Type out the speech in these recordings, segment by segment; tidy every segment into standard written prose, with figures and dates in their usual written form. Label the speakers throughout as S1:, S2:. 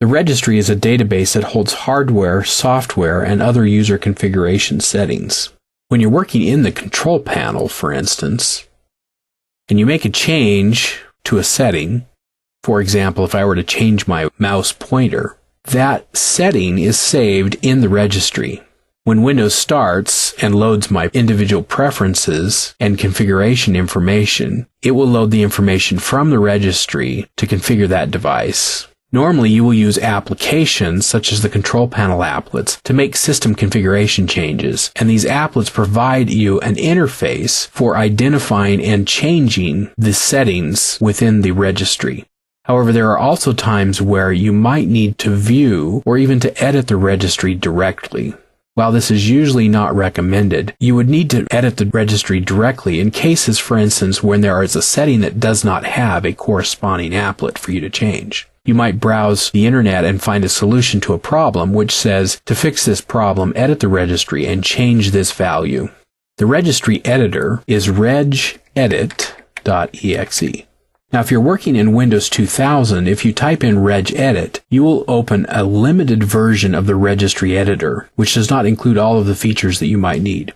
S1: The registry is a database that holds hardware, software, and other user configuration settings. When you're working in the control panel, for instance, and you make a change to a setting, for example, if I were to change my mouse pointer, that setting is saved in the registry. When Windows starts and loads my individual preferences and configuration information, it will load the information from the registry to configure that device. Normally, you will use applications such as the control panel applets to make system configuration changes, and these applets provide you an interface for identifying and changing the settings within the registry. However, there are also times where you might need to view or even to edit the registry directly. While this is usually not recommended, you would need to edit the registry directly in cases, for instance, when there is a setting that does not have a corresponding applet for you to change. You might browse the internet and find a solution to a problem which says, to fix this problem, edit the registry and change this value. The registry editor is Regedit.exe. Now, if you're working in Windows 2000, if you type in regedit, you will open a limited version of the registry editor, which does not include all of the features that you might need.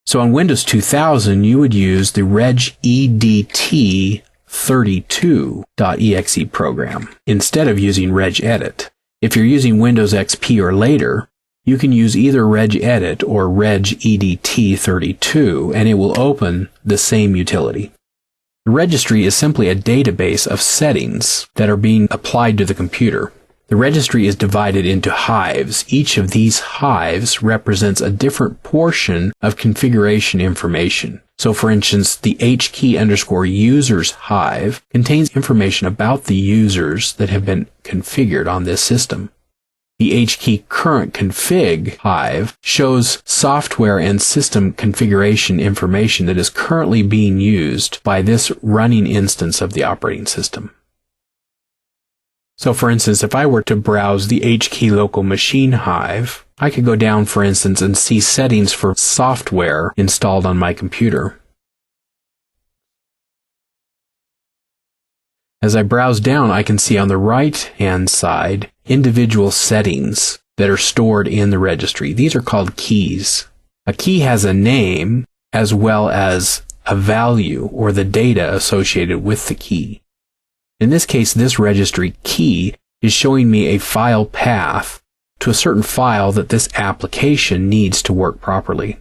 S1: So on Windows 2000, you would use the Regedit.32.exe program instead of using regedit. If you're using Windows XP or later, you can use either regedit or Regedit32, and it will open the same utility. The registry is simply a database of settings that are being applied to the computer. The registry is divided into hives. Each of these hives represents a different portion of configuration information. So for instance, the HKey_users hive contains information about the users that have been configured on this system. The HKeyCurrentConfig hive shows software and system configuration information that is currently being used by this running instance of the operating system. So for instance, if I were to browse the HKeyLocalMachine hive, I could go down, for instance, and see settings for software installed on my computer. As I browse down, I can see on the right-hand side individual settings that are stored in the registry. These are called keys. A key has a name as well as a value or the data associated with the key. In this case, this registry key is showing me a file path to a certain file that this application needs to work properly.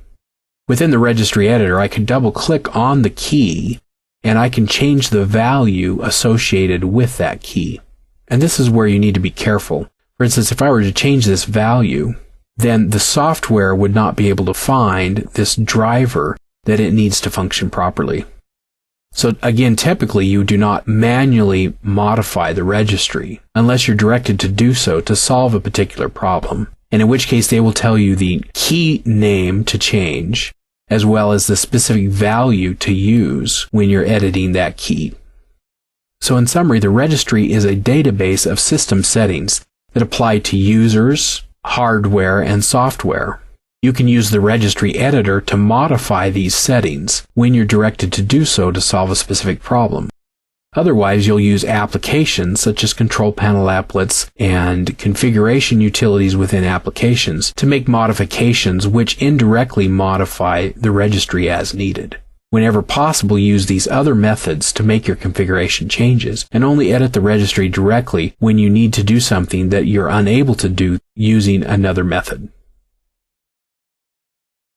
S1: Within the registry editor, I can double-click on the key and I can change the value associated with that key. And this is where you need to be careful. For instance, if I were to change this value, then the software would not be able to find this driver that it needs to function properly. So again, typically you do not manually modify the registry unless you're directed to do so to solve a particular problem, and in which case they will tell you the key name to change as well as the specific value to use when you're editing that key. So in summary, the registry is a database of system settings that apply to users, hardware, and software. You can use the registry editor to modify these settings when you're directed to do so to solve a specific problem. Otherwise, you'll use applications such as control panel applets and configuration utilities within applications to make modifications which indirectly modify the registry as needed. Whenever possible, use these other methods to make your configuration changes, and only edit the registry directly when you need to do something that you're unable to do using another method.